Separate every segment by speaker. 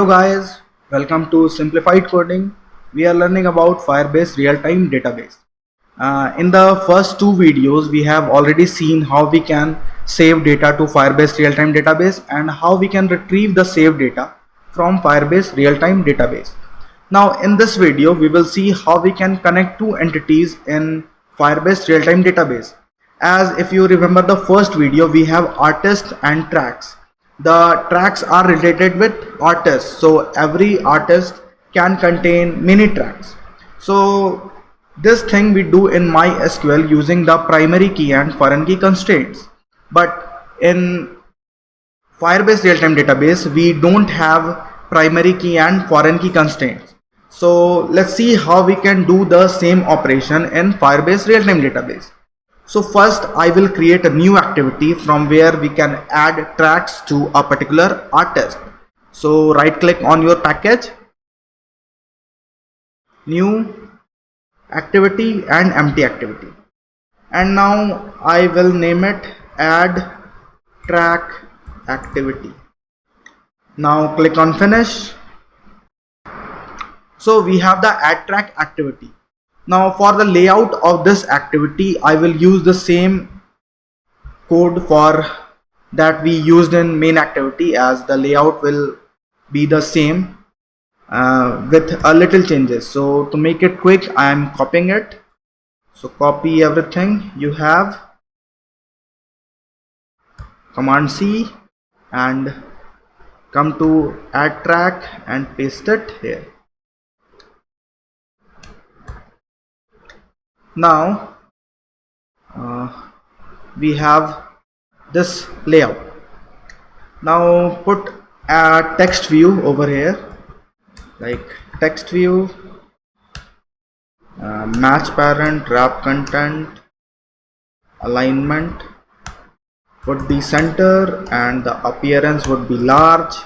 Speaker 1: Hello guys, welcome to Simplified Coding. We are learning about Firebase Realtime Database. In the first two videos, we have already seen how we can save data to Firebase Realtime Database and how we can retrieve the saved data from Firebase Realtime Database. Now in this video, we will see how we can connect two entities in Firebase Realtime Database. As if you remember the first video, we have artists and tracks. The tracks are related with artists, so every artist can contain many tracks. So this thing we do in MySQL using the primary key and foreign key constraints, but in Firebase Realtime Database we don't have primary key and foreign key constraints. So let's see how we can do the same operation in Firebase Realtime Database. So first I will create a new activity from where we can add tracks to a particular artist. So right click on your package, new activity and empty activity. And now I will name it add track activity. Now click on finish. So we have the add track activity. Now for the layout of this activity, I will use the same code for that we used in main activity, as the layout will be the same with a little changes. So to make it quick, I am copying it. So copy everything you have, Command C, and come to add track and paste it here. Now we have this layout. Now put a text view over here, like text view, match parent, wrap content, alignment would be center and the appearance would be large.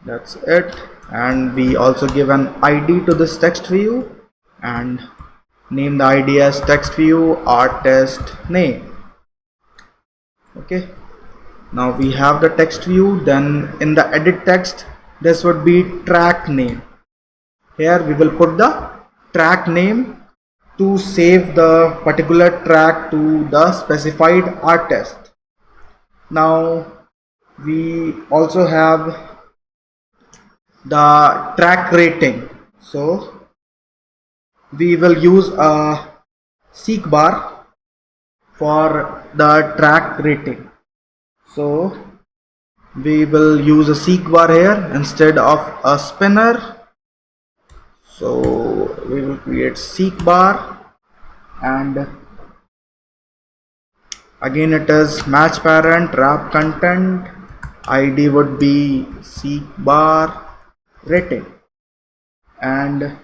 Speaker 1: That's it. And we also give an ID to this text view and name the ID as text view artist name. Okay, now we have the text view. Then in the edit text, this would be track name. Here we will put the track name to save the particular track to the specified artist. Now we also have the track rating, so we will use a seek bar for the track rating. So we will use a seek bar here instead of a spinner. So we will create seek bar, and again it is match parent, wrap content, ID would be seek bar rating, and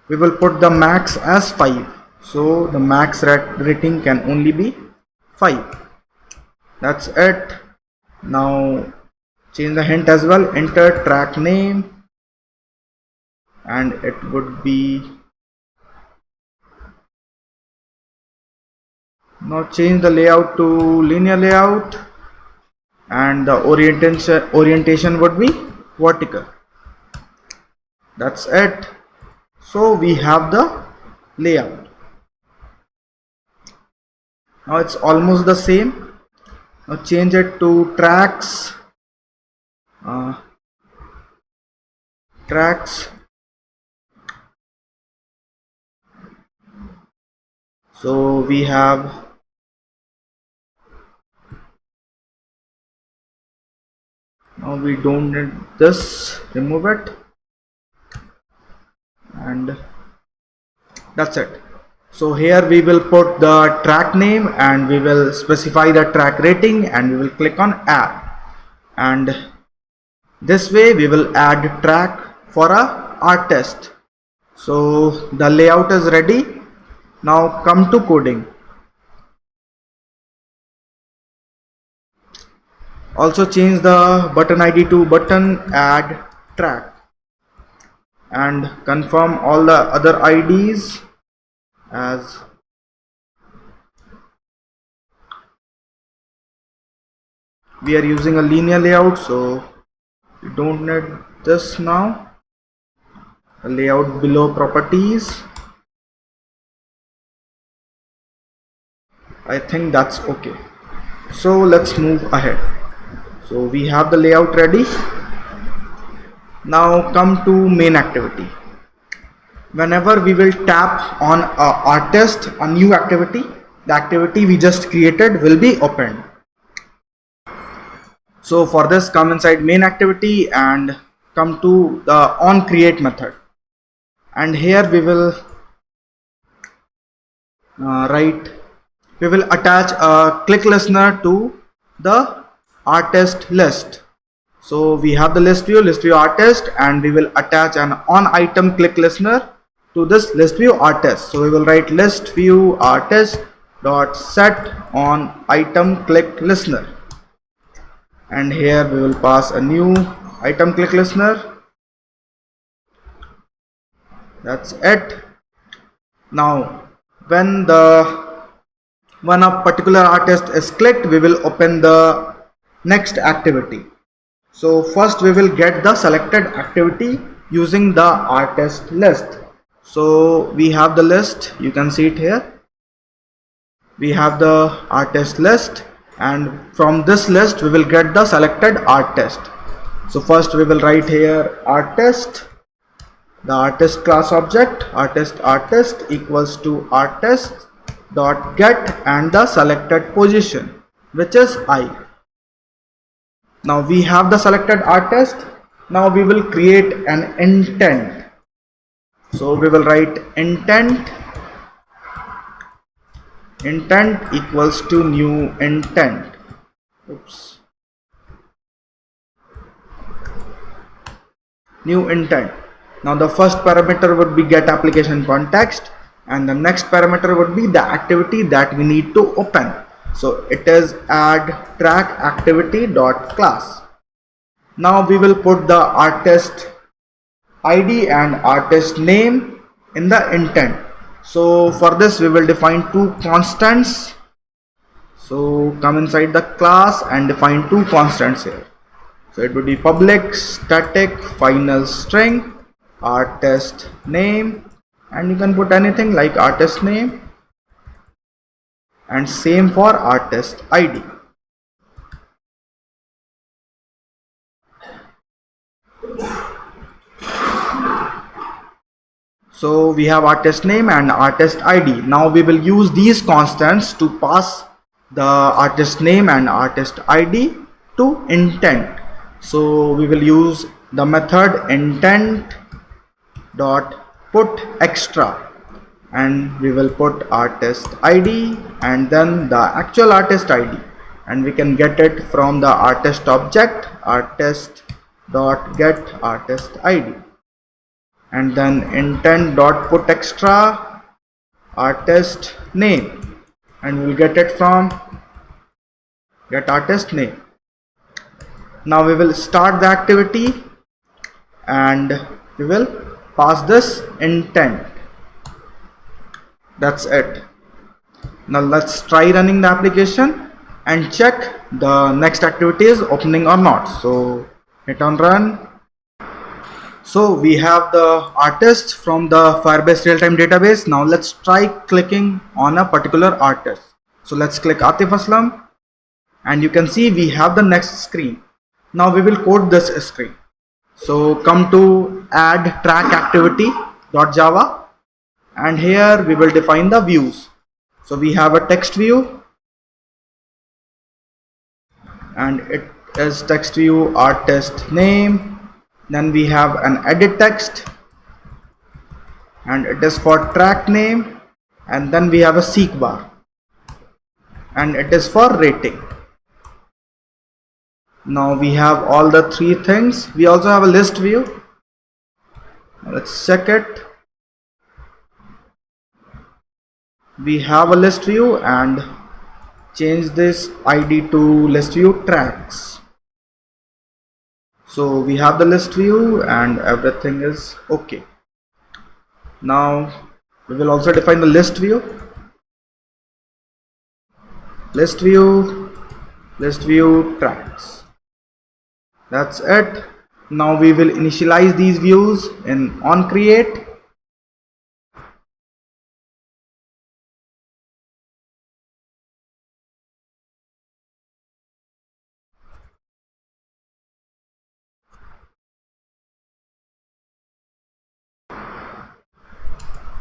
Speaker 1: we will put the max as 5. So the max rating can only be 5. That's it. Now change the hint as well, enter track name, and it would be, now change the layout to linear layout, and the orientation would be vertical. That's it. So we have the layout. Now it's almost the same. Now change it to tracks, tracks. So we have now we don't need this, remove it, and that's it. So here we will put the track name and we will specify the track rating and we will click on add, and this way we will add track for a artist. So the layout is ready. Now come to coding. Also change the button ID to button add track and confirm all the other IDs as we are using a linear layout, so we don't need this now. A layout below properties, I think that's okay. So let's move ahead. So we have the layout ready. Now come to main activity. Whenever we will tap on a artist, a new activity, the activity we just created will be opened. So for this, come inside main activity and come to the onCreate method, and here we will we will attach a click listener to the artist list. So we have the list view artist, and we will attach an on item click listener to this list view artist. So we will write list view artist dot set on item click listener, and here we will pass a new item click listener. That's it. Now when a particular artist is clicked, we will open the next activity. So first we will get the selected activity using the artist list. So we have the list, you can see it here. We have the artist list, and from this list we will get the selected artist. So first we will write here artist, the artist class object, artist equals to artist dot get and the selected position, which is I. Now we have the selected artist. Now we will create an intent. So we will write intent equals to new intent. Oops. New intent. Now the first parameter would be get application context, and the next parameter would be the activity that we need to open. So it is add track activity dot class. Now we will put the artist ID and artist name in the intent. So for this we will define two constants. So come inside the class and define two constants here. So it would be public static final string artist name, and you can put anything like artist name, and same for artist ID. So we have artist name and artist ID. Now we will use these constants to pass the artist name and artist ID to intent. So we will use the method intent dot put extra, and we will put artist ID and then the actual artist ID, and we can get it from the artist object artist dot get artist ID, and then intent dot put extra artist name, and we will get it from get artist name. Now we will start the activity and we will pass this intent. That's it. Now let's try running the application and check the next activity is opening or not. So hit on run. So we have the artists from the Firebase Realtime Database. Now let's try clicking on a particular artist. So let's click Atif Aslam, and you can see we have the next screen. Now we will code this screen. So come to add track activity.java, and here we will define the views. So we have a text view, and it is text view artist name. Then we have an edit text, and it is for track name, and then we have a seek bar, and it is for rating. Now we have all the three things. We also have a list view. Let's check it. We have a list view, and change this ID to list view tracks. So we have the list view and everything is okay. Now we will also define the list view. list view tracks. That's it. Now we will initialize these views in onCreate.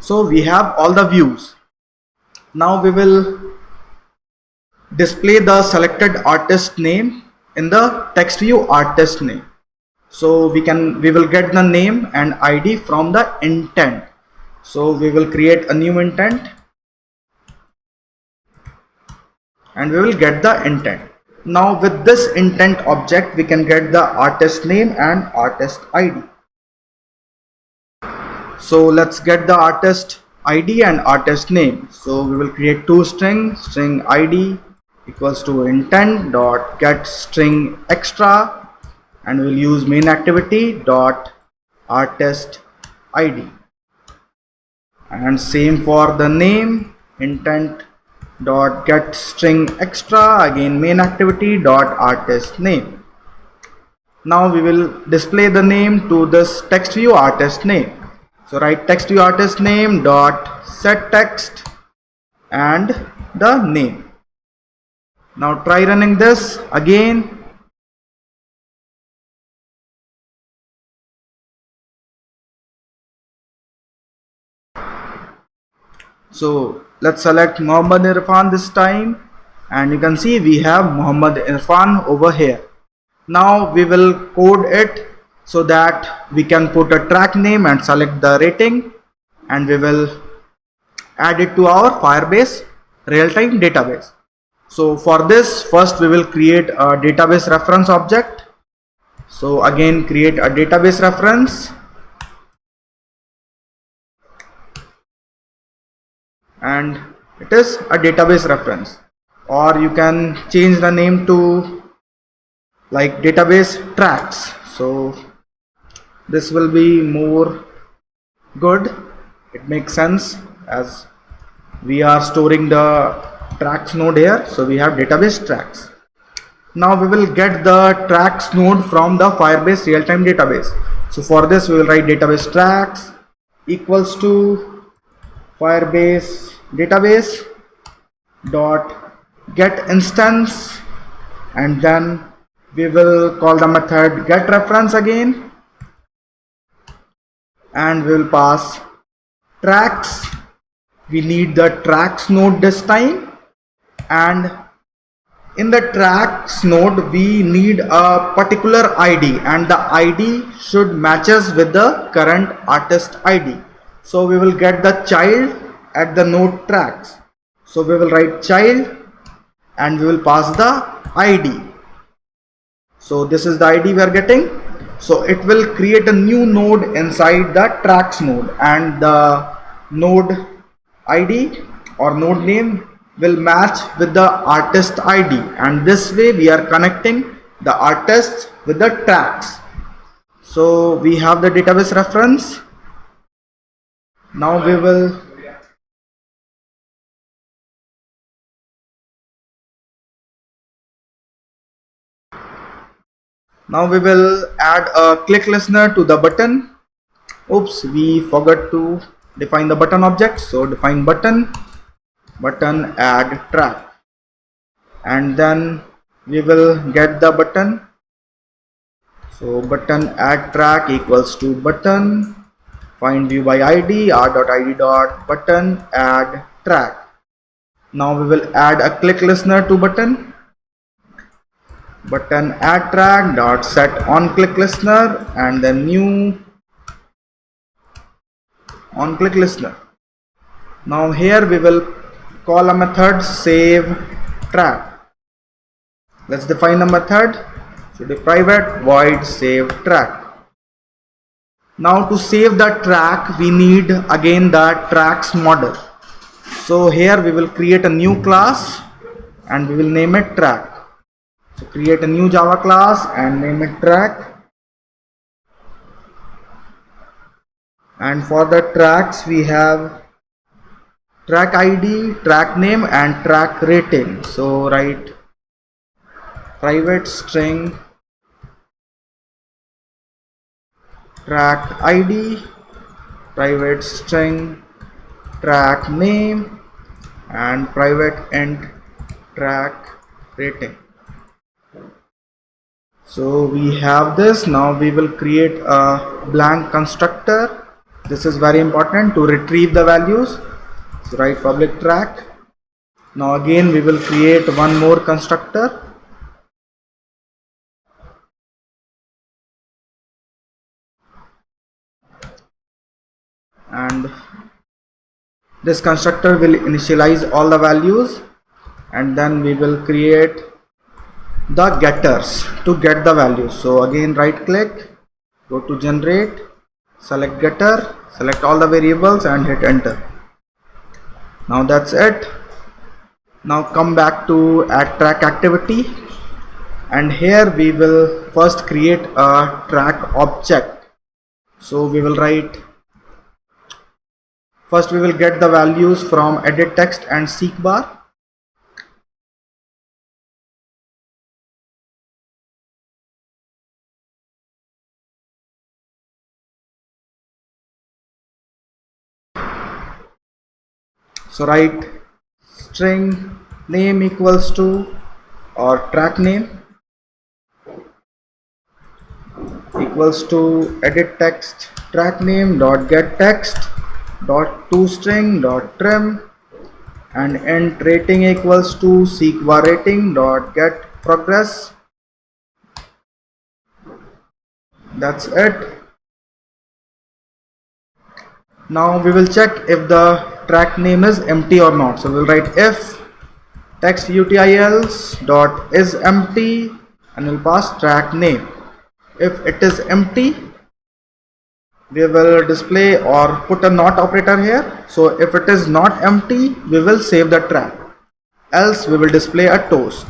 Speaker 1: So we have all the views. Now we will display the selected artist name in the text view artist name. So we will get the name and ID from the intent. So we will create a new intent and we will get the intent. Now with this intent object we can get the artist name and artist ID. So let's get the artist ID and artist name. So we will create two string ID equals to intent dot get string extra, and we'll use main activity dot artist ID, and same for the name, intent dot get string extra, again main activity dot artist name. Now we will display the name to this text view artist name. So write text view artist name dot set text and the name. Now try running this again. So let's select Muhammad Irfan this time, and you can see we have Muhammad Irfan over here. Now we will code it so that we can put a track name and select the rating, and we will add it to our Firebase Realtime Database. So for this, first we will create a database reference object. So again create a database reference, and it is a database reference, or you can change the name to like database tracks. So this will be more good, it makes sense as we are storing the tracks node here. So we have database tracks. Now we will get the tracks node from the Firebase Realtime Database. So for this we will write database tracks equals to Firebase database dot get instance, and then we will call the method get reference again, and we will pass tracks. We need the tracks node this time, and in the tracks node we need a particular ID, and the ID should matches with the current artist ID. So we will get the child at the node tracks. So we will write child and we will pass the ID. So this is the ID we are getting. So it will create a new node inside the tracks node, and the node ID or node name will match with the artist ID, and this way we are connecting the artists with the tracks. So we have the database reference. Now we will add a click listener to the button. Oops, we forgot to define the button object. So define button add track, and then we will get the button. So button add track equals to button find view by id r.id.button add track. Now we will add a click listener to button add track dot set on click listener, and then new on click listener. Now here we will call a method save track. Let's define a method. So the private void save track. Now to save the track we need again the tracks model. So here we will create a new class and we will name it track. So create a new Java class and name it track. And for the tracks we have track ID, track name and track rating. So write private string track ID, private string track name, and private int track rating. So we have this. Now we will create a blank constructor. This is very important to retrieve the values. So write public track. Now again we will create one more constructor. And this constructor will initialize all the values, and then we will create the getters to get the values. So again right click, go to generate, select getter, select all the variables and hit enter. Now that's it. Now come back to add track activity, and here we will first create a track object. So we will write, first we will get the values from edit text and seek bar. So write string name equals to, or track name equals to edit text track name dot get text dot toString dot trim, and int rating equals to seek bar rating dot get progress. That's it. Now we will check if the track name is empty or not. So we'll write if text utils dot is empty, and we'll pass track name. If it is empty, we will display or put a not operator here. So if it is not empty, we will save the track, else we will display a toast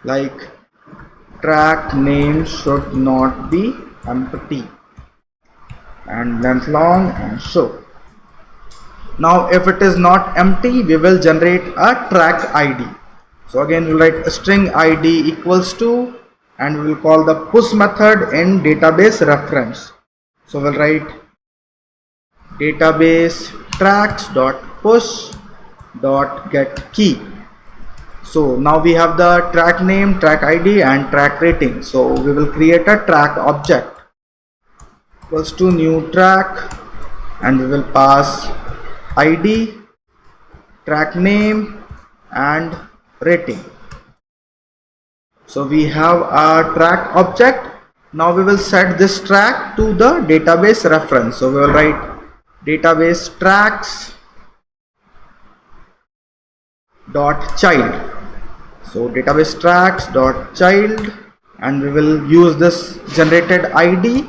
Speaker 1: like track name should not be empty and length long and so. Now if it is not empty, we will generate a track ID. So again we'll write a string ID equals to, and we will call the push method in database reference. So we'll write database tracks dot push dot get key. So now we have the track name, track ID and track rating. So we will create a track object equals to new track, and we will pass ID, track name and rating. So we have a track object. Now we will set this track to the database reference. So we will write database tracks dot child. So database tracks dot child, and we will use this generated ID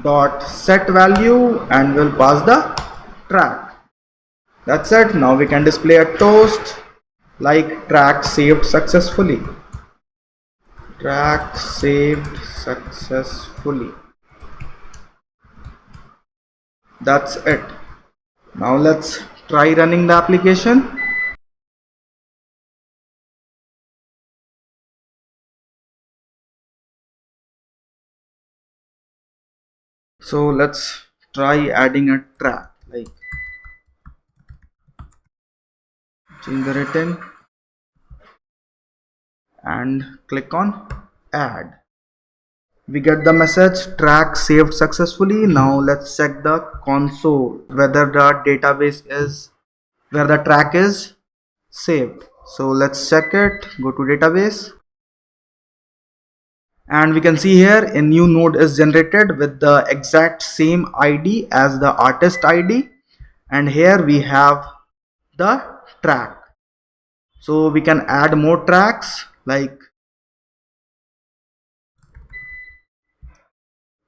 Speaker 1: dot set value, and we'll pass the track. That's it. Now we can display a toast like track saved successfully. Track saved successfully. That's it. Now let's try running the application. So let's try adding a track, like change the rating and click on add. We get the message track saved successfully. Now let's check the console whether the database is where the track is saved. So let's check it. Go to database, and we can see here a new node is generated with the exact same ID as the artist ID, and here we have the track. So we can add more tracks, like,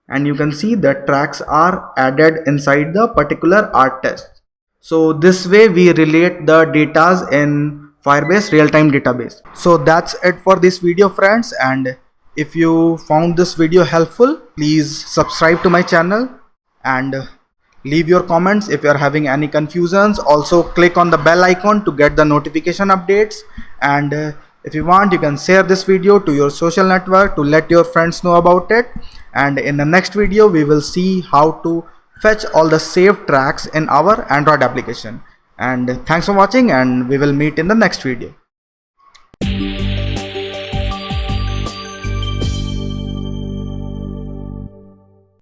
Speaker 1: and you can see the tracks are added inside the particular artist. So this way we relate the datas in Firebase Realtime Database. So that's it for this video, friends, and if you found this video helpful, please subscribe to my channel and Leave your comments if you are having any confusions. Also click on the bell icon to get the notification updates, and if you want, you can share this video to your social network to let your friends know about it. And in the next video we will see how to fetch all the saved tracks in our Android application. And thanks for watching, and we will meet in the next video.